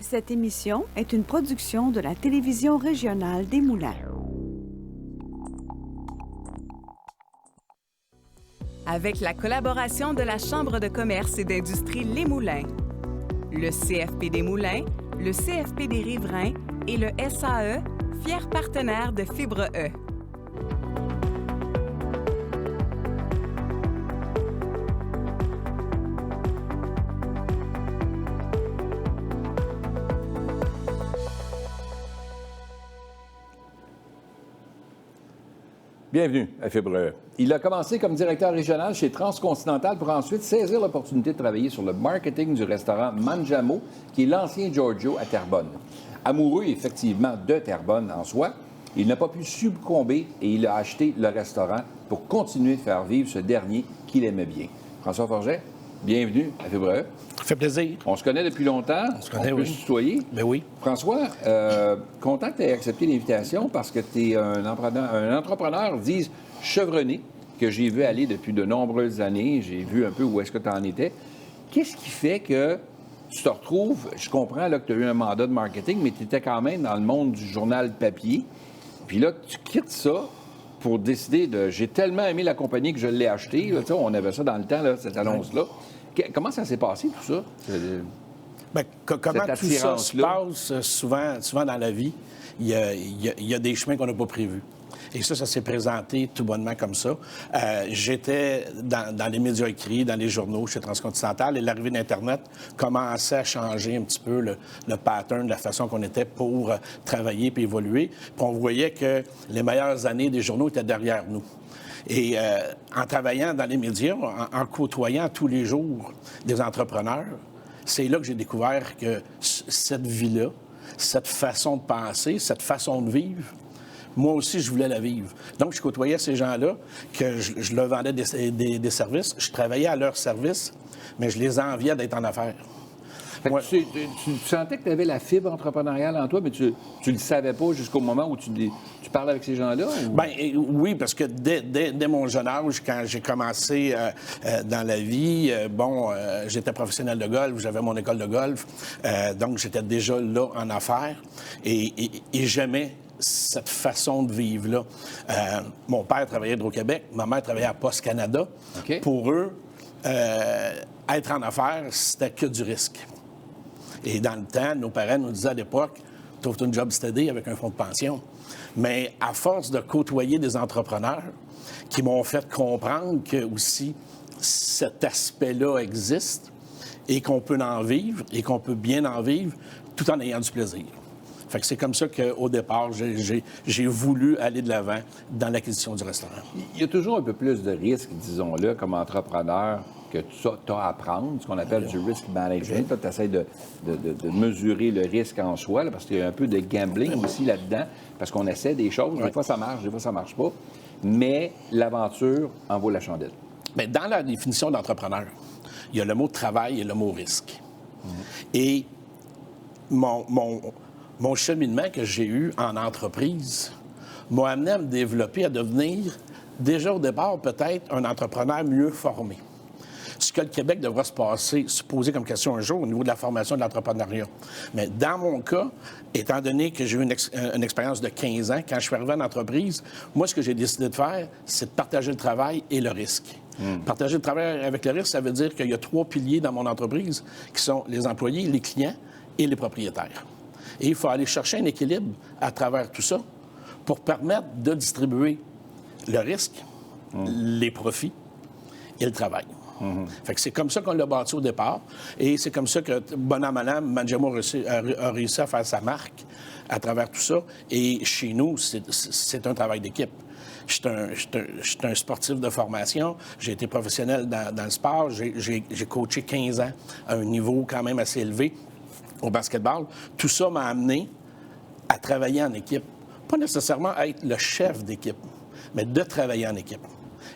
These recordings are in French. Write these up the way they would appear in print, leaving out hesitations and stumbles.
Cette émission est une production de la télévision régionale des Moulins. Avec la collaboration de la Chambre de commerce et d'industrie Les Moulins, le CFP des Moulins, le CFP des Riverains et le SAE, fiers partenaires de Fibre E. Bienvenue à Fibre E. Il a commencé comme directeur régional chez Transcontinental pour ensuite saisir l'opportunité de travailler sur le marketing du restaurant Mangiamo, qui est l'ancien Giorgio à Terrebonne. Amoureux, effectivement, de Terrebonne en soi, il n'a pas pu succomber et il a acheté le restaurant pour continuer de faire vivre ce dernier qu'il aimait bien. François Forget, bienvenue à Fibre E. Ça fait plaisir. On se connaît depuis longtemps. On se connaît, peut oui. se tutoyer. Mais oui. François, content que tu aies accepté l'invitation parce que tu es un entrepreneur, disent, chevronné, que j'ai vu aller depuis de nombreuses années. J'ai vu un peu où est-ce que tu en étais. Qu'est-ce qui fait que tu te retrouves, je comprends là, que tu as eu un mandat de marketing, mais tu étais quand même dans le monde du journal papier. Puis là, tu quittes ça pour décider de... J'ai tellement aimé la compagnie que je l'ai acheté. Là, on avait ça dans le temps, là, cette annonce-là. Comment ça s'est passé, tout ça? Bien, comment tout ça se passe souvent dans la vie, il y a des chemins qu'on n'a pas prévus. Et ça s'est présenté tout bonnement comme ça. J'étais dans les médias écrits, dans les journaux chez Transcontinental, et l'arrivée d'Internet commençait à changer un petit peu le pattern de la façon qu'on était pour travailler et évoluer. Puis on voyait que les meilleures années des journaux étaient derrière nous. Et en travaillant dans les médias, en côtoyant tous les jours des entrepreneurs, c'est là que j'ai découvert que cette vie-là, cette façon de penser, cette façon de vivre, moi aussi, je voulais la vivre. Donc, je côtoyais ces gens-là, que je leur vendais des services, je travaillais à leur service, mais je les enviais d'être en affaires. Fait que tu sentais que tu avais la fibre entrepreneuriale en toi, mais tu ne le savais pas jusqu'au moment où tu parlais avec ces gens-là? Ou... Bien, oui, parce que dès mon jeune âge, quand j'ai commencé dans la vie, j'étais professionnel de golf, j'avais mon école de golf, donc j'étais déjà là en affaires et j'aimais cette façon de vivre-là. Mon père travaillait à Hydro-Québec, ma mère travaillait à Poste Canada. Okay. Pour eux, être en affaires, c'était que du risque. Et dans le temps, nos parents nous disaient à l'époque, trouve-toi une job steady avec un fonds de pension. Mais à force de côtoyer des entrepreneurs qui m'ont fait comprendre que aussi cet aspect-là existe et qu'on peut en vivre et qu'on peut bien en vivre tout en ayant du plaisir. Fait que c'est comme ça qu'au départ, j'ai voulu aller de l'avant dans l'acquisition du restaurant. Il y a toujours un peu plus de risques, disons-le, comme entrepreneur, que tu as à prendre, ce qu'on appelle du risk management. Tu essaies de mesurer le risque en soi, là, parce qu'il y a un peu de gambling aussi là-dedans, parce qu'on essaie des choses. Des fois, ça marche, des fois, ça marche pas. Mais l'aventure en vaut la chandelle. Bien, dans la définition d'entrepreneur, il y a le mot travail et le mot risque. Et mon cheminement que j'ai eu en entreprise m'a amené à me développer, à devenir, déjà au départ, peut-être un entrepreneur mieux formé. Ce que le Québec devra se poser comme question un jour au niveau de la formation de l'entrepreneuriat. Mais dans mon cas, étant donné que j'ai eu une expérience de 15 ans, quand je suis arrivé en entreprise, moi, ce que j'ai décidé de faire, c'est de partager le travail et le risque. Partager le travail avec le risque, ça veut dire qu'il y a 3 piliers dans mon entreprise qui sont les employés, les clients et les propriétaires. Et il faut aller chercher un équilibre à travers tout ça pour permettre de distribuer le risque, les profits et le travail. Fait que c'est comme ça qu'on l'a bâti au départ. Et c'est comme ça que, bon an, mal an, Mangiamo a réussi à faire sa marque à travers tout ça. Et chez nous, c'est un travail d'équipe. Je suis un sportif de formation. J'ai été professionnel dans le sport. J'ai coaché 15 ans à un niveau quand même assez élevé au basketball. Tout ça m'a amené à travailler en équipe. Pas nécessairement à être le chef d'équipe, mais de travailler en équipe.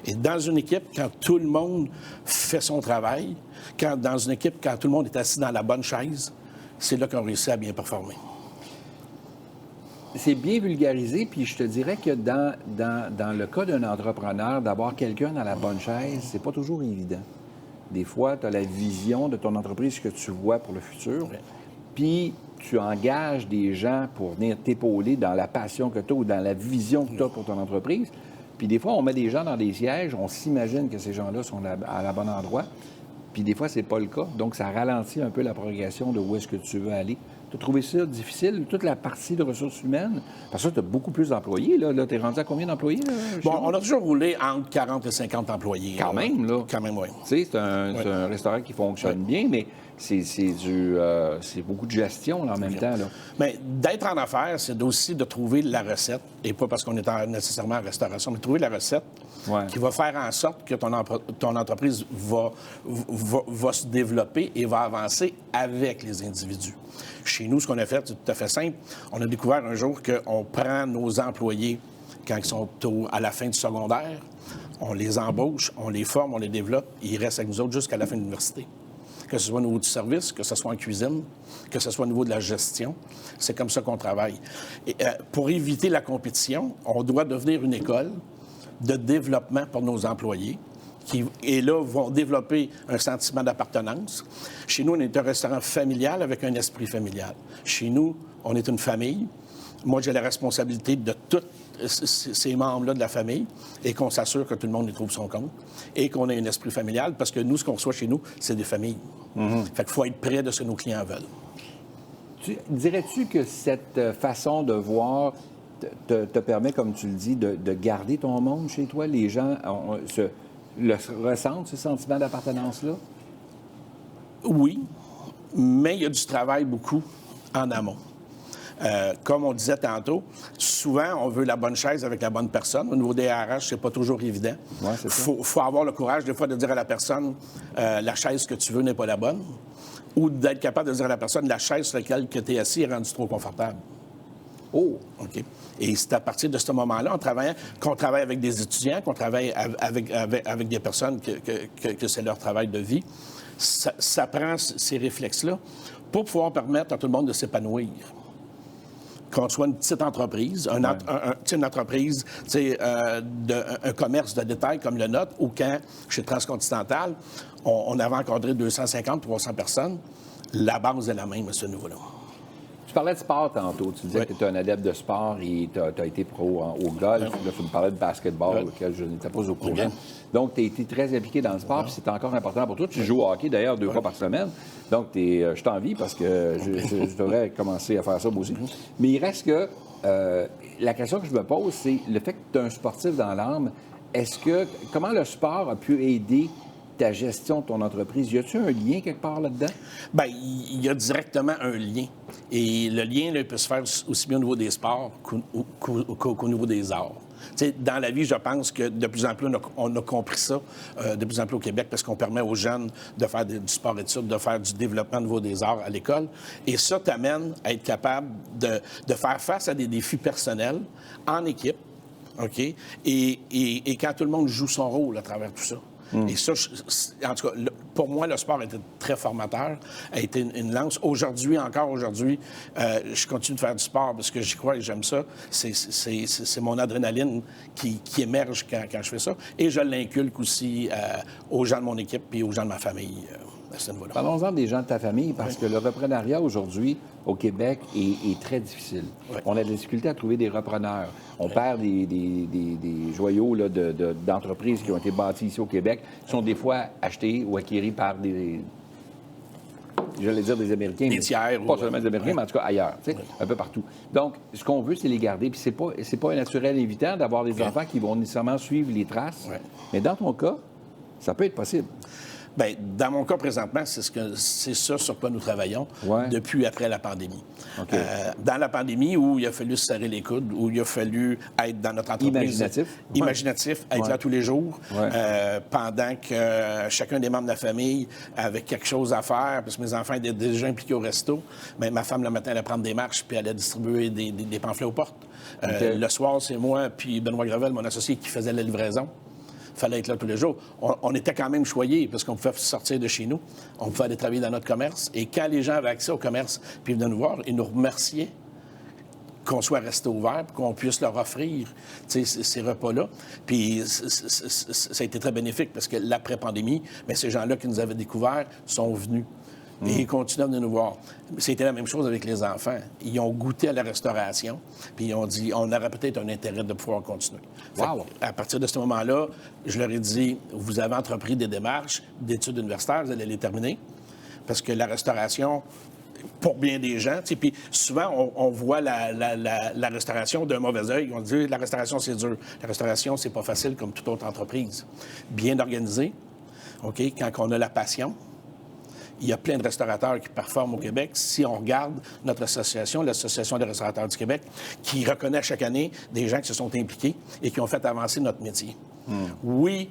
Et dans une équipe, quand tout le monde fait son travail, dans une équipe, quand tout le monde est assis dans la bonne chaise, c'est là qu'on réussit à bien performer. C'est bien vulgarisé, puis je te dirais que dans le cas d'un entrepreneur, d'avoir quelqu'un dans la bonne chaise, c'est pas toujours évident. Des fois, tu as la vision de ton entreprise que tu vois pour le futur, puis tu engages des gens pour venir t'épauler dans la passion que tu as ou dans la vision que tu as pour ton entreprise. Puis des fois, on met des gens dans des sièges, on s'imagine que ces gens-là sont à la bon endroit. Puis des fois, c'est pas le cas. Donc, ça ralentit un peu la progression de où est-ce que tu veux aller. Tu as trouvé ça difficile, toute la partie de ressources humaines? Parce que tu as beaucoup plus d'employés. Là, tu es rendu à combien d'employés? Bon, on a toujours roulé entre 40 et 50 employés. Quand même, là. Quand même, oui. Tu sais, c'est un restaurant qui fonctionne bien, mais c'est beaucoup de gestion là, en même temps. Là. Mais d'être en affaires, c'est aussi de trouver la recette, et pas parce qu'on est nécessairement en restauration, mais trouver la recette qui va faire en sorte que ton entreprise va se développer et va avancer avec les individus. Chez nous, ce qu'on a fait, c'est tout à fait simple. On a découvert un jour qu'on prend nos employés quand ils sont à la fin du secondaire, on les embauche, on les forme, on les développe, et ils restent avec nous autres jusqu'à la fin de l'université. Que ce soit au niveau du service, que ce soit en cuisine, que ce soit au niveau de la gestion. C'est comme ça qu'on travaille. Et, pour éviter la compétition, on doit devenir une école de développement pour nos employés et là, vont développer un sentiment d'appartenance. Chez nous, on est un restaurant familial avec un esprit familial. Chez nous, on est une famille. Moi, j'ai la responsabilité de tous ces membres-là de la famille et qu'on s'assure que tout le monde y trouve son compte et qu'on ait un esprit familial parce que nous, ce qu'on reçoit chez nous, c'est des familles. Fait qu'il faut être près de ce que nos clients veulent. Dirais-tu que cette façon de voir te permet, comme tu le dis, de garder ton monde chez toi? Les gens ressentent ce sentiment d'appartenance-là? Oui, mais il y a du travail beaucoup en amont. Comme on disait tantôt, souvent, on veut la bonne chaise avec la bonne personne. Au niveau des RH, c'est pas toujours évident. Il faut avoir le courage, des fois, de dire à la personne la chaise que tu veux n'est pas la bonne, ou d'être capable de dire à la personne la chaise sur laquelle tu es assis est rendue trop confortable. Oh! OK. Et c'est à partir de ce moment-là, qu'on travaille avec des étudiants, qu'on travaille avec des personnes que c'est leur travail de vie, ça prend ces réflexes-là pour pouvoir permettre à tout le monde de s'épanouir. Qu'on soit une petite entreprise, une entreprise, un commerce de détail comme le nôtre, ou quand, chez Transcontinental, on avait encadré 250, 300 personnes, la base est la même à ce niveau-là. Tu parlais de sport tantôt. Tu disais que tu es un adepte de sport et tu as été pro au golf. Là, tu me parlais de basketball, auquel je n'étais pas au courant. Donc, tu as été très impliqué dans le sport, puis c'est encore important pour toi. Tu joues au hockey, d'ailleurs, 2 fois par semaine. Donc, je t'envie parce que je devrais commencer à faire ça moi aussi. Mais il reste que la question que je me pose, c'est le fait que tu es un sportif dans l'âme. Comment le sport a pu aider ta gestion de ton entreprise? Y a-t-il un lien quelque part là-dedans? Bien, il y a directement un lien. Et le lien, là, il peut se faire aussi bien au niveau des sports qu'au niveau des arts. T'sais, dans la vie, je pense que de plus en plus, on a compris ça, de plus en plus au Québec, parce qu'on permet aux jeunes de faire du sport-études, de faire du développement au niveau des arts à l'école. Et ça t'amène à être capable de faire face à des défis personnels en équipe, OK? Et quand tout le monde joue son rôle à travers tout ça. Et ça, en tout cas, pour moi, le sport a été très formateur, a été une lance. Encore aujourd'hui, je continue de faire du sport parce que j'y crois et j'aime ça. C'est mon adrénaline qui émerge quand je fais ça. Et je l'inculque aussi aux gens de mon équipe et aux gens de ma famille à ce niveau-là. Parlons-en des gens de ta famille parce que le reprenariat aujourd'hui au Québec est très difficile. Oui. On a de la difficulté à trouver des repreneurs. On perd des joyaux là, d'entreprises qui ont été bâties ici au Québec, qui sont des fois achetés ou acquis par des Américains. Des tiers. Pas seulement des Américains, mais en tout cas ailleurs, un peu partout. Donc, ce qu'on veut, c'est les garder. Puis c'est pas un naturel évitant d'avoir des enfants qui vont nécessairement suivre les traces. Oui. Mais dans ton cas, ça peut être possible. Bien, dans mon cas, présentement, c'est ça sur quoi nous travaillons depuis après la pandémie. Okay. Dans la pandémie, où il a fallu se serrer les coudes, où il a fallu être dans notre entreprise... Imaginatif, être là tous les jours, pendant que chacun des membres de la famille avait quelque chose à faire, parce que mes enfants étaient déjà impliqués au resto. Bien, ma femme, le matin, elle allait prendre des marches, puis elle allait distribuer des pamphlets aux portes. Okay. Le soir, c'est moi, puis Benoît Gravel, mon associé, qui faisait la livraison. Il fallait être là tous les jours. On était quand même choyés parce qu'on pouvait sortir de chez nous. On pouvait aller travailler dans notre commerce. Et quand les gens avaient accès au commerce puis venaient nous voir, ils nous remerciaient qu'on soit resté ouvert pour qu'on puisse leur offrir ces repas-là. Puis ça a été très bénéfique parce que l'après-pandémie, bien, ces gens-là qui nous avaient découverts sont venus. Et ils continuent à venir nous voir. C'était la même chose avec les enfants. Ils ont goûté à la restauration, puis ils ont dit on aurait peut-être un intérêt de pouvoir continuer. Wow. À partir de ce moment-là, je leur ai dit vous avez entrepris des démarches d'études universitaires, vous allez les terminer. Parce que la restauration, pour bien des gens, puis souvent, on voit la restauration d'un mauvais œil. On dit la restauration, c'est dur. La restauration, c'est pas facile comme toute autre entreprise. Bien organisée, OK, quand on a la passion. Il y a plein de restaurateurs qui performent au Québec. Si on regarde notre association, l'Association des restaurateurs du Québec, qui reconnaît chaque année des gens qui se sont impliqués et qui ont fait avancer notre métier. Oui,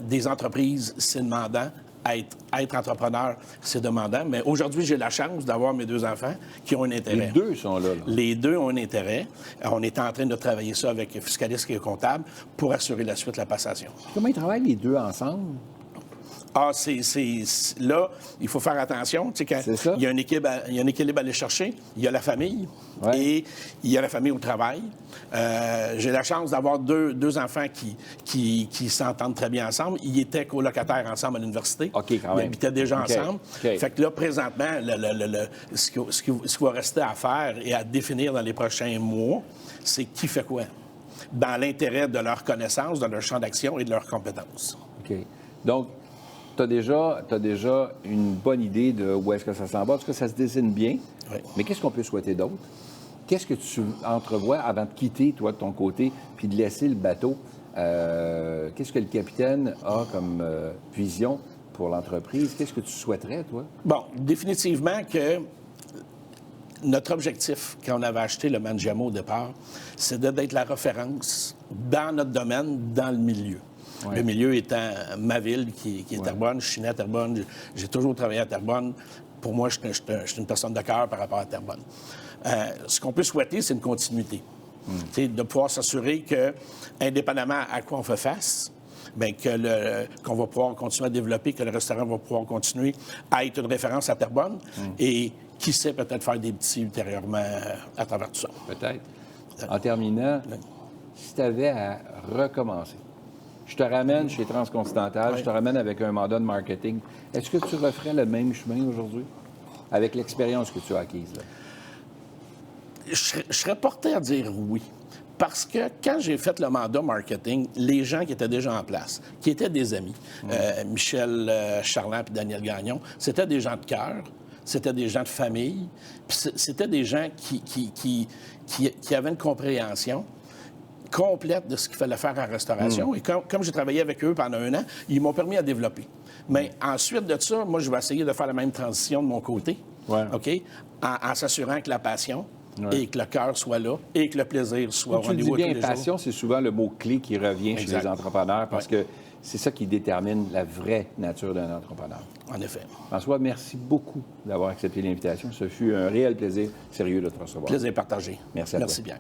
des entreprises, c'est demandant. Être entrepreneur, c'est demandant. Mais aujourd'hui, j'ai la chance d'avoir mes 2 enfants qui ont un intérêt. Les 2 sont là. Les 2 ont un intérêt. On est en train de travailler ça avec fiscaliste et comptable pour assurer la suite de la passation. Comment ils travaillent les 2 ensemble? Ah, là, il faut faire attention. Tu sais, quand il y a un équilibre à aller chercher, il y a la famille et il y a la famille au travail. J'ai la chance d'avoir deux enfants qui s'entendent très bien ensemble. Ils étaient colocataires ensemble à l'université. OK, quand même. Ils habitaient déjà ensemble. OK. Fait que là, présentement, ce qui va rester à faire et à définir dans les prochains mois, c'est qui fait quoi, dans l'intérêt de leur connaissance, de leur champ d'action et de leurs compétences. OK. Donc, tu as déjà une bonne idée de où est-ce que ça s'en va, parce que ça se dessine bien. Oui. Mais qu'est-ce qu'on peut souhaiter d'autre? Qu'est-ce que tu entrevois avant de quitter, toi, de ton côté, puis de laisser le bateau? Qu'est-ce que le capitaine a comme vision pour l'entreprise? Qu'est-ce que tu souhaiterais, toi? Bon, définitivement que notre objectif, quand on avait acheté le Mangiamo au départ, c'est d'être la référence dans notre domaine, dans le milieu. Ouais. Le milieu étant ma ville, qui est Terrebonne. Je suis né à Terrebonne. J'ai toujours travaillé à Terrebonne. Pour moi, je suis une personne de cœur par rapport à Terrebonne. Ce qu'on peut souhaiter, c'est une continuité. De pouvoir s'assurer que, indépendamment à quoi on fait face, bien, qu'on va pouvoir continuer à développer, que le restaurant va pouvoir continuer à être une référence à Terrebonne et, qui sait, peut-être faire des petits ultérieurement à travers tout ça. Peut-être. En terminant, si tu avais à recommencer, je te ramène chez Transcontinental, je te ramène avec un mandat de marketing. Est-ce que tu referais le même chemin aujourd'hui avec l'expérience que tu as acquise? Là? Je serais porté à dire oui. Parce que quand j'ai fait le mandat marketing, les gens qui étaient déjà en place, qui étaient des amis, Michel Charland et Daniel Gagnon, c'était des gens de cœur, c'était des gens de famille, puis c'était des gens qui avaient une compréhension complète de ce qu'il fallait faire en restauration. Et comme j'ai travaillé avec eux pendant 1 an, ils m'ont permis à développer. Mais ensuite de ça, moi, je vais essayer de faire la même transition de mon côté, OK? En s'assurant que la passion et que le cœur soit là et que le plaisir soit au niveau de tous les jours. Passion, c'est souvent le mot-clé qui revient chez les entrepreneurs parce que c'est ça qui détermine la vraie nature d'un entrepreneur. En effet. François, merci beaucoup d'avoir accepté l'invitation. Ce fut un réel plaisir sérieux de te recevoir. Plaisir partagé. Merci à toi. Merci bien.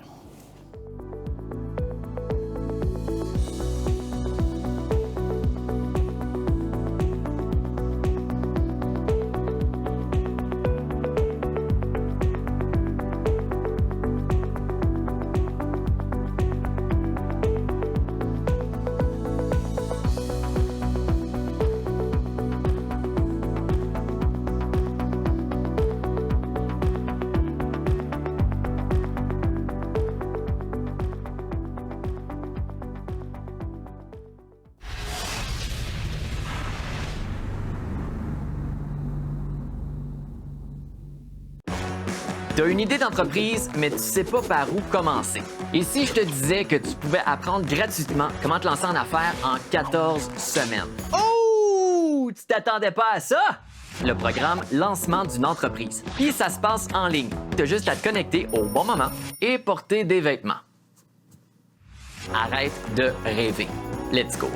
Tu as une idée d'entreprise, mais tu sais pas par où commencer. Et si je te disais que tu pouvais apprendre gratuitement comment te lancer en affaires en 14 semaines? Oh! Tu t'attendais pas à ça? Le programme Lancement d'une entreprise. Puis ça se passe en ligne. Tu as juste à te connecter au bon moment et porter des vêtements. Arrête de rêver. Let's go!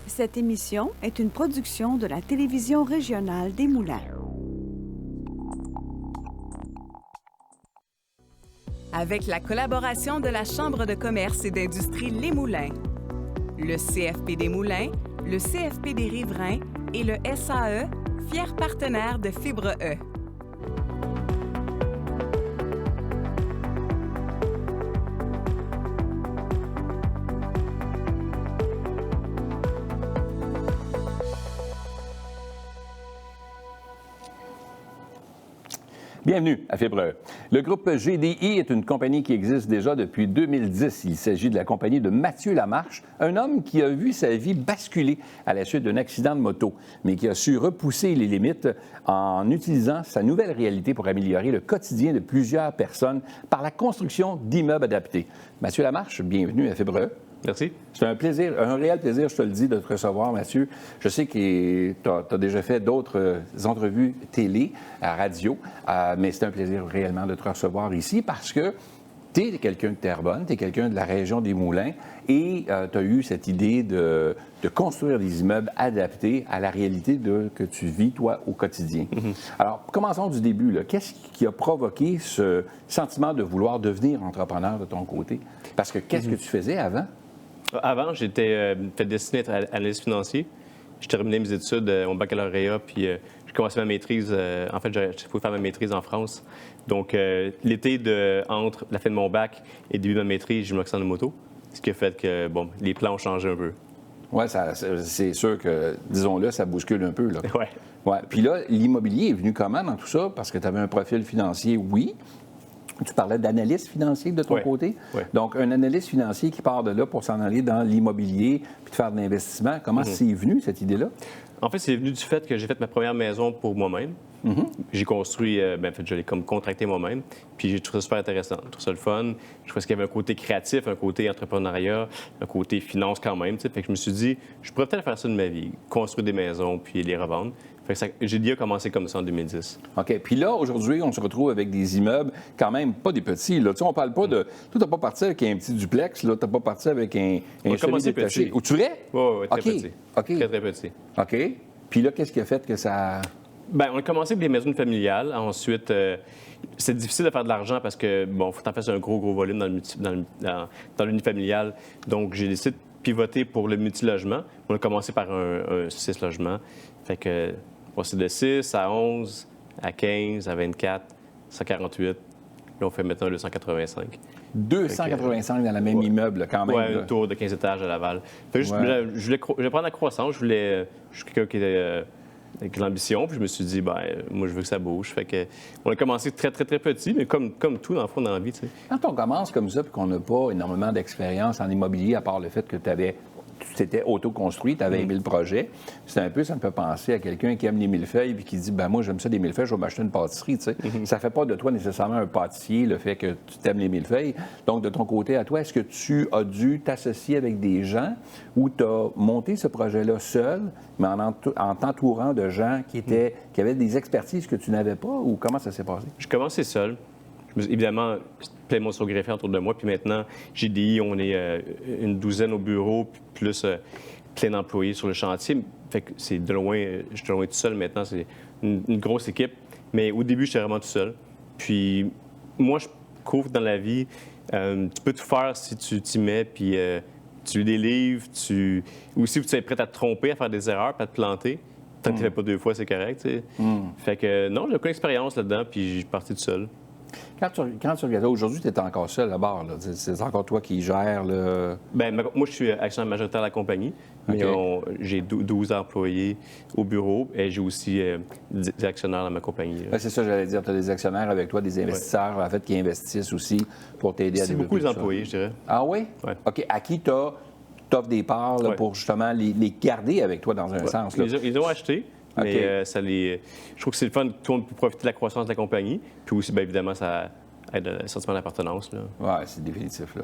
Cette émission est une production de la Télévision régionale des Moulins. Avec la collaboration de la Chambre de commerce et d'industrie Les Moulins, le CFP des Moulins, le CFP des Riverains et le SAE, fiers partenaires de Fibre E. Bienvenue à Fibre. Le groupe GDI est une compagnie qui existe déjà depuis 2010. Il s'agit de la compagnie de Mathieu Lamarche, un homme qui a vu sa vie basculer à la suite d'un accident de moto, mais qui a su repousser les limites en utilisant sa nouvelle réalité pour améliorer le quotidien de plusieurs personnes par la construction d'immeubles adaptés. Mathieu Lamarche, bienvenue à Fibre. Merci. C'est un plaisir, un réel plaisir, je te le dis, de te recevoir, Mathieu. Je sais que tu as déjà fait d'autres entrevues télé, à radio, mais c'est un plaisir réellement de te recevoir ici parce que tu es quelqu'un de Terrebonne, tu es quelqu'un de la région des Moulins et tu as eu cette idée de construire des immeubles adaptés à la réalité que tu vis, toi, au quotidien. Alors, commençons du début. Là. Qu'est-ce qui a provoqué ce sentiment de vouloir devenir entrepreneur de ton côté? Parce que qu'est-ce que tu faisais avant? Avant, j'étais destiné à être analyste financier. J'ai terminé mes études, mon baccalauréat, puis j'ai commencé ma maîtrise. En fait, j'ai voulu faire ma maîtrise en France. Donc, l'été entre la fin de mon bac et le début de ma maîtrise, j'ai eu un accident de moto, ce qui a fait que, bon, les plans ont changé un peu. Oui, c'est sûr que, disons-le, ça bouscule un peu. Là. Oui. Ouais. Puis là, l'immobilier est venu comment dans tout ça? Parce que tu avais un profil financier, oui. Tu parlais d'analyste financier de ton côté. Oui. Donc, un analyste financier qui part de là pour s'en aller dans l'immobilier puis de faire de l'investissement. Comment c'est venu, cette idée-là? En fait, c'est venu du fait que j'ai fait ma première maison pour moi-même. J'ai construit, en fait, je l'ai comme contracté moi-même. Puis j'ai trouvé ça super intéressant, j'ai trouvé ça le fun. Je trouvais qu'il y avait un côté créatif, un côté entrepreneuriat, un côté finance quand même. Fait que je me suis dit, je pourrais peut-être faire ça de ma vie, construire des maisons puis les revendre. GDI a commencé comme ça en 2010. OK. Puis là, aujourd'hui, on se retrouve avec des immeubles quand même pas des petits. Là. Tu sais, on parle pas de... Tu n'as pas parti avec un petit duplex, là. Tu n'as pas parti avec un semi-détaché. Ou tu vrai? Oui, très petit. OK. Très, très petit. OK. Puis là, qu'est-ce qui a fait que ça... Bien, on a commencé avec des maisons familiales. Ensuite, c'est difficile de faire de l'argent parce que, bon, il faut en faire un gros volume dans l'unifamilial. Donc, j'ai décidé de pivoter pour le multilogement. On a commencé par un 6 logements. Fait que, c'est de 6 à 11, à 15, à 24, 148. Là, on fait maintenant le 185. 285 dans le même immeuble, quand même. Oui, un tour de 15 étages à Laval. Fait que je voulais prendre la croissance. Je suis quelqu'un qui était avec l'ambition. Puis je me suis dit, moi, je veux que ça bouge. Fait que, on a commencé très, très, très petit, mais comme tout, dans le fond, dans la vie, tu sais. Quand on commence comme ça, puis qu'on n'a pas énormément d'expérience en immobilier, à part le fait que tu t'étais auto-construit, tu avais aimé le projet, ça me fait penser à quelqu'un qui aime les millefeuilles puis qui dit, moi, j'aime ça des millefeuilles, je vais m'acheter une pâtisserie, tu sais. Ça fait pas de toi nécessairement un pâtissier, le fait que tu t'aimes les millefeuilles. Donc, de ton côté, à toi, est-ce que tu as dû t'associer avec des gens ou tu as monté ce projet-là seul, mais en t'entourant de gens qui avaient des expertises que tu n'avais pas, ou comment ça s'est passé? J'ai commencé seul. Évidemment, plein de monde sont greffés autour de moi. Puis maintenant, GDI, on est une douzaine au bureau, plus plein d'employés sur le chantier. Fait que c'est de loin, je suis de loin tout seul maintenant. C'est une grosse équipe. Mais au début, j'étais vraiment tout seul. Puis moi, je couvre dans la vie. Tu peux tout faire si tu t'y mets, puis tu lis des livres, ou si tu es prêt à te tromper, à faire des erreurs, puis à te planter. Tant que tu ne fais pas 2 fois, c'est correct. Tu sais. Fait que non, j'ai aucune expérience là-dedans, puis je suis parti tout seul. Quand tu regardes aujourd'hui, tu es encore seul là-bas. C'est encore toi qui gères le... Bien, moi, je suis actionnaire majoritaire de la compagnie. Okay. J'ai 12 employés au bureau et j'ai aussi des actionnaires dans ma compagnie. Ben, c'est ça, j'allais dire. Tu as des actionnaires avec toi, des investisseurs, en fait, qui investissent aussi pour t'aider à développer. C'est beaucoup les employés, je dirais. Ah oui? Oui. OK. À qui tu offres des parts là, pour justement les garder avec toi dans un sens? Là. Ils ont acheté. Mais je trouve que c'est le fun que tout le monde peut profiter de la croissance de la compagnie. Puis aussi, bien évidemment, ça aide le sentiment d'appartenance. Oui, c'est définitif.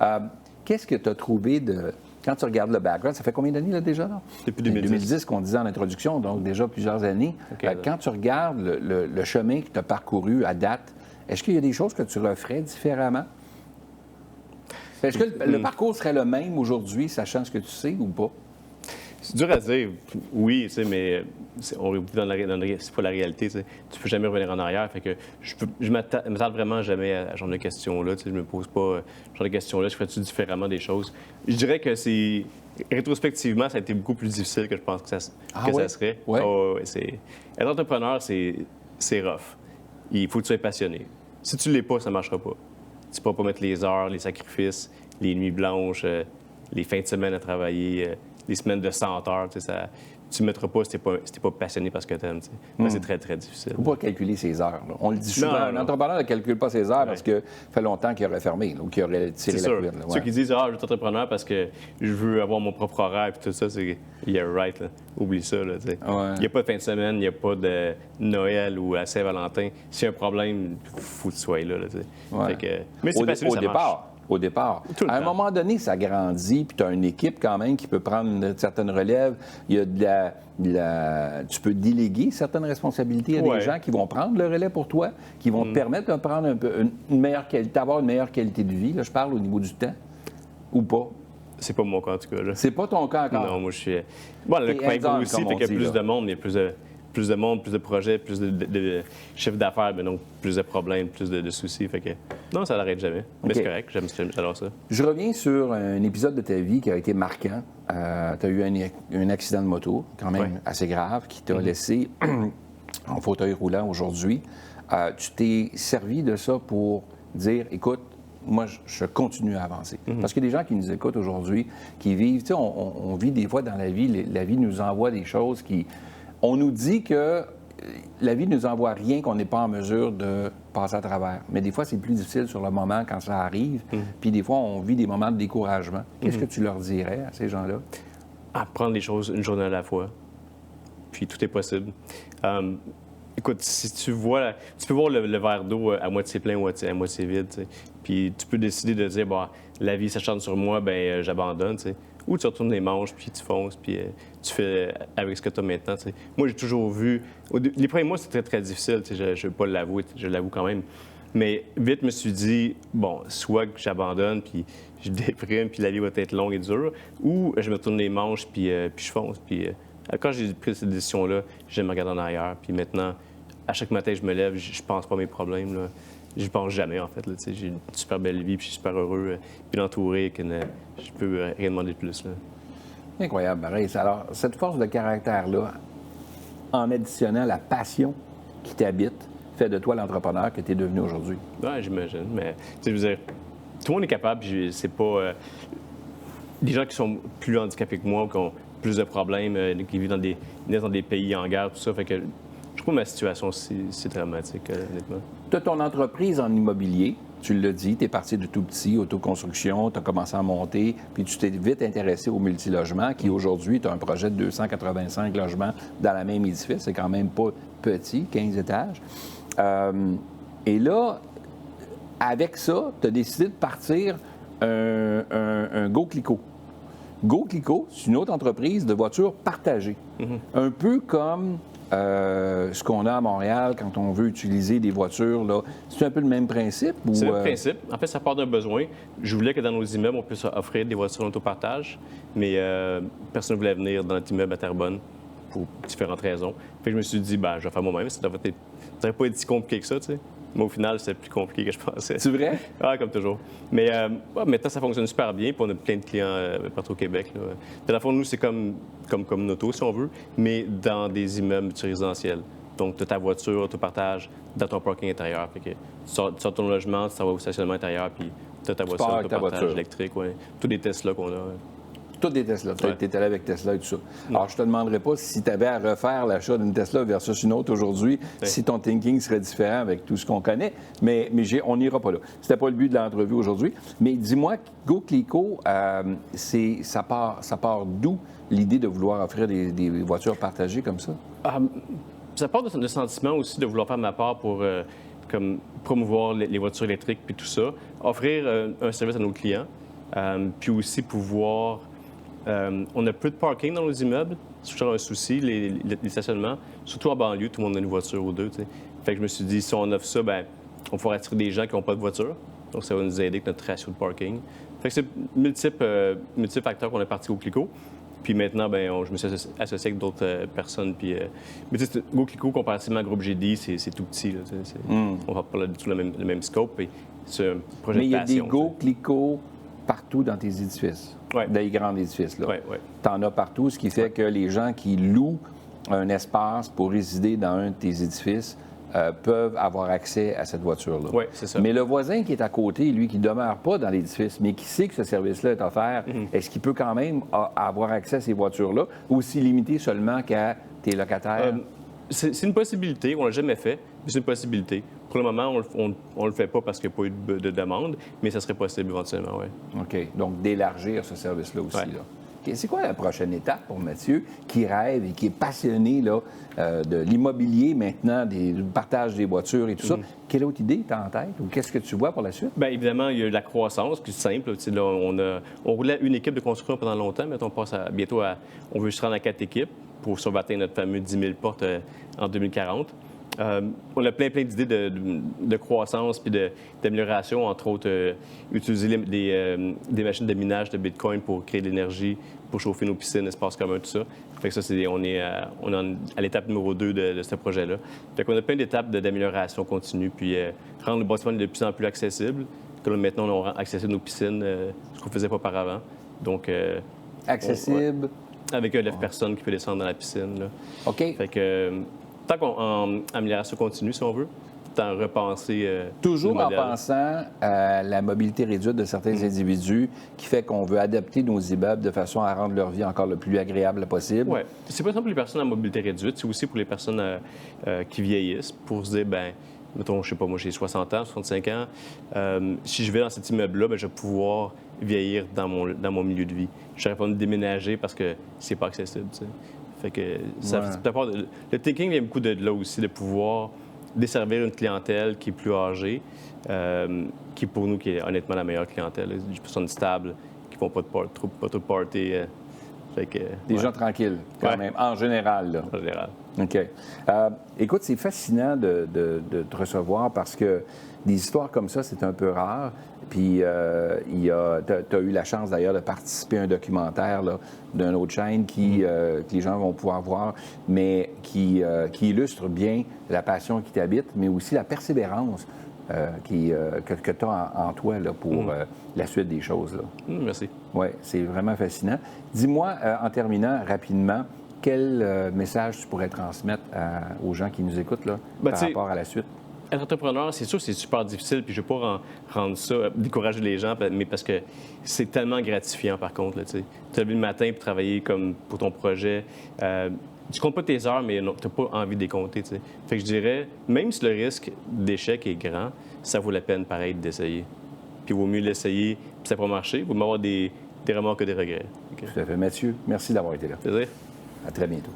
Là. Qu'est-ce que tu as trouvé de... Quand tu regardes le background, ça fait combien d'années là, déjà? Là? Depuis 2010. 2010 qu'on disait en introduction, donc déjà plusieurs années. Okay, quand tu regardes le chemin que tu as parcouru à date, est-ce qu'il y a des choses que tu referais différemment? Est-ce que le parcours serait le même aujourd'hui, sachant ce que tu sais ou pas? C'est dur à dire, oui, tu sais, mais on est c'est pas la réalité. Tu sais. Tu peux jamais revenir en arrière. Fait que je m'attarde vraiment jamais à ce genre de questions-là. Tu sais, je me pose pas ce genre de questions-là. Je ferais-tu différemment des choses? Je dirais que c'est... Rétrospectivement, ça a été beaucoup plus difficile que je pense que ça serait. Ouais. Être entrepreneur, c'est rough. Il faut que tu sois passionné. Si tu ne l'es pas, ça ne marchera pas. Tu ne pourras pas mettre les heures, les sacrifices, les nuits blanches, les fins de semaine à travailler... les semaines de 100 heures, tu sais, tu ne mettras pas si tu n'es pas passionné par ce que tu aimes. C'est très, très difficile. Il ne faut pas calculer ses heures. Là. On le dit souvent. Non, Un entrepreneur ne calcule pas ses heures parce que ça fait longtemps qu'il aurait fermé ou qu'il aurait tiré C'est la sûr. couette. Là. Ceux qui disent je suis entrepreneur parce que je veux avoir mon propre horaire et tout ça, c'est yeah right. Là. Oublie ça. Là, il n'y a pas de fin de semaine, il n'y a pas de Noël ou à Saint-Valentin. S'il y a un problème, il faut que tu sois là. Ouais. Mais c'est passionné, ça marche. Au départ. Tout le à un temps. moment donné, ça grandit, puis tu as une équipe quand même qui peut prendre une certaine relève. Il y a tu peux déléguer certaines responsabilités à des gens qui vont prendre le relais pour toi, qui vont te permettre de prendre un peu une meilleure qualité, d'avoir une meilleure qualité de vie. Là, je parle au niveau du temps. Ou pas. C'est pas mon cas, en tout cas. Là. C'est pas ton cas encore. Non, moi, je suis. Bon, le coin hands-on, aussi, comme fait on qu'il y a dit, plus là. de monde, il y a plus de monde, plus de projets, plus de chiffres d'affaires, mais donc plus de problèmes, plus de soucis. Fait que non, ça n'arrête jamais. Mais c'est correct, j'adore ça. Je reviens sur un épisode de ta vie qui a été marquant. Tu as eu un accident de moto, quand même assez grave, qui t'a laissé en fauteuil roulant aujourd'hui. Tu t'es servi de ça pour dire, écoute, moi, je continue à avancer. Parce qu'il y a des gens qui nous écoutent aujourd'hui, qui vivent, tu sais, on vit des fois dans la vie, la vie nous envoie des choses qui... On nous dit que la vie ne nous envoie rien qu'on n'est pas en mesure de passer à travers. Mais des fois, c'est plus difficile sur le moment quand ça arrive. Puis des fois, on vit des moments de découragement. Qu'est-ce que tu leur dirais à ces gens-là? Apprendre les choses une journée à la fois. Puis tout est possible. Écoute, si tu peux voir le verre d'eau à moitié plein ou à moitié vide, t'sais. Puis tu peux décider de dire, bah, la vie s'acharne sur moi, ben j'abandonne, t'sais. Ou tu retournes les manches, puis tu fonces, puis tu fais avec ce que tu as maintenant. T'sais. Moi, j'ai toujours vu... Les premiers mois, c'était très, très difficile. Je ne veux pas l'avouer, je l'avoue quand même. Mais vite, je me suis dit, bon, soit que j'abandonne, puis je déprime, puis la vie va être longue et dure, ou je me tourne les manches, puis je fonce. Puis quand j'ai pris cette décision-là, j'aime me regarder en arrière. Puis maintenant, à chaque matin, je me lève, je pense pas à mes problèmes. Là. Je pense jamais, en fait. Là, j'ai une super belle vie, puis je suis super heureux, puis entouré, que je peux rien demander de plus. Là. Incroyable, pareil. Alors, cette force de caractère-là, en additionnant la passion qui t'habite, fait de toi l'entrepreneur que tu es devenu aujourd'hui. Oui, j'imagine. Mais, je veux dire, tout le monde est capable, puis c'est pas... des gens qui sont plus handicapés que moi, qui ont plus de problèmes, qui vivent dans des pays en guerre, tout ça, fait que... Je trouve que ma situation, c'est dramatique, honnêtement. Tu as ton entreprise en immobilier, tu l'as dit, tu es parti de tout petit, autoconstruction, tu as commencé à monter, puis tu t'es vite intéressé au multilogement, qui aujourd'hui, tu as un projet de 285 logements dans la même édifice, c'est quand même pas petit, 15 étages. Et là, avec ça, tu as décidé de partir un GoClico. GoClico, c'est une autre entreprise de voitures partagées. Un peu comme... ce qu'on a à Montréal quand on veut utiliser des voitures, là, c'est un peu le même principe? C'est le même principe. En fait, ça part d'un besoin. Je voulais que dans nos immeubles, on puisse offrir des voitures en autopartage, mais personne ne voulait venir dans notre immeuble à Terrebonne pour différentes raisons. Fait que je me suis dit, je vais faire moi-même. Ça n'aurait pas été si compliqué que ça, tu sais. Mais au final, c'était plus compliqué que je pensais. C'est vrai? Ah, comme toujours. Mais maintenant, ça fonctionne super bien, puis on a plein de clients partout au Québec. Là. Dans le fond, nous, c'est comme une auto, si on veut, mais dans des immeubles résidentiels. Donc, tu as ta voiture, autopartage, dans ton parking intérieur. Fait que tu sors de ton logement, tu t'en vas au stationnement intérieur, puis tu as ta voiture, autopartage électrique. Ouais. Tous les Tesla qu'on a. Tous des Tesla. Tu es allé avec Tesla et tout ça. Alors, je te demanderais pas si tu avais à refaire l'achat d'une Tesla versus une autre aujourd'hui, si ton thinking serait différent avec tout ce qu'on connaît. Mais on n'ira pas là. C'était pas le but de l'entrevue aujourd'hui. Mais dis-moi, GoClico, ça part d'où l'idée de vouloir offrir des voitures partagées comme ça? Ça part de sentiment aussi de vouloir faire ma part pour comme promouvoir les voitures électriques puis tout ça. Offrir un service à nos clients. Puis aussi pouvoir... on a peu de parking dans nos immeubles. C'est toujours un souci, les stationnements. Surtout en banlieue, tout le monde a une voiture ou deux. T'sais. Fait que je me suis dit, si on offre ça, on pourra attirer des gens qui n'ont pas de voiture. Donc, ça va nous aider avec notre ratio de parking. Fait que c'est multiples facteurs qu'on est parti au GoClico. Puis maintenant, je me suis associé avec d'autres personnes. Puis, mais tu sais, GoClico, comparativement à Groupe GD, c'est tout petit. Là, on va pas du tout le même scope. C'est un projet de passion. Mais il y a des GoClico partout dans tes édifices, dans les grands édifices. Oui. Tu en as partout, ce qui fait que les gens qui louent un espace pour résider dans un de tes édifices peuvent avoir accès à cette voiture-là. Oui, c'est ça. Mais le voisin qui est à côté, lui, qui ne demeure pas dans l'édifice, mais qui sait que ce service-là est offert, est-ce qu'il peut quand même avoir accès à ces voitures-là ou s'y limiter seulement qu'à tes locataires? C'est une possibilité. On ne l'a jamais fait, mais c'est une possibilité. Pour le moment, on ne le fait pas parce qu'il n'y a pas eu de demande, mais ça serait possible éventuellement, oui. OK. Donc, d'élargir ce service-là aussi. Ouais. Là. OK. C'est quoi la prochaine étape pour Mathieu, qui rêve et qui est passionné là, de l'immobilier maintenant, du partage des voitures et tout ça? Quelle autre idée tu as en tête ou qu'est-ce que tu vois pour la suite? Bien, évidemment, il y a la croissance, qui est simple. Tu sais, là, on roulait une équipe de construction pendant longtemps, mais on passe bientôt à... On veut se rendre à 4 équipes pour atteindre notre fameux 10 000 portes en 2040. On a plein d'idées de croissance puis d'amélioration, entre autres, utiliser des machines de minage de Bitcoin pour créer de l'énergie, pour chauffer nos piscines, espaces communs, tout ça. Fait que ça, on est à l'étape numéro 2 de ce projet-là. Fait qu'on a plein d'étapes d'amélioration continue, puis rendre le bâtiment de plus en plus accessible. Que là, maintenant, on rend accessible nos piscines, ce qu'on ne faisait pas auparavant. Donc... accessible? Avec un 9 personnes qui peut descendre dans la piscine. Là. OK. Fait que, tant qu'on amélioration continue, si on veut, tant repenser. Toujours le en modèle. pensant à la mobilité réduite de certains individus, qui fait qu'on veut adapter nos immeubles de façon à rendre leur vie encore le plus agréable possible. Oui. C'est pas seulement pour les personnes à mobilité réduite, c'est aussi pour les personnes qui vieillissent, pour se dire, ben mettons, je sais pas, moi, j'ai 60 ans, 65 ans. Si je vais dans cet immeuble-là, ben, je vais pouvoir vieillir dans mon milieu de vie. Je n'aurais pas de déménager parce que c'est pas accessible, tu sais. Fait que ça fait peut-être part le thinking vient beaucoup de là aussi, de pouvoir desservir une clientèle qui est plus âgée, qui pour nous, qui est honnêtement la meilleure clientèle. Des personnes stables, qui font pas de party. Fait que, Des gens tranquilles, quand même, en général. Là. En général. OK. Écoute, c'est fascinant de te recevoir parce que des histoires comme ça, c'est un peu rare. Puis, tu as eu la chance d'ailleurs de participer à un documentaire d'une autre chaîne que les gens vont pouvoir voir, mais qui illustre bien la passion qui t'habite, mais aussi la persévérance que tu as en toi là, pour la suite des choses. Là. Merci. Oui, c'est vraiment fascinant. Dis-moi, en terminant, quel message tu pourrais transmettre aux gens qui nous écoutent là, par rapport à la suite? Être entrepreneur, c'est sûr, c'est super difficile, puis je ne veux pas rendre ça, décourager les gens, mais parce que c'est tellement gratifiant, par contre. Tu te lever le matin pour travailler comme pour ton projet. Tu comptes pas tes heures, mais tu n'as pas envie de les compter. T'sais. Fait que je dirais, même si le risque d'échec est grand, ça vaut la peine, pareil, d'essayer. Puis il vaut mieux l'essayer, puis ça pourra marcher. Il vaut mieux avoir des remords que des regrets. Okay. Tout à fait. Mathieu, merci d'avoir été là. Plaisir. À très bientôt.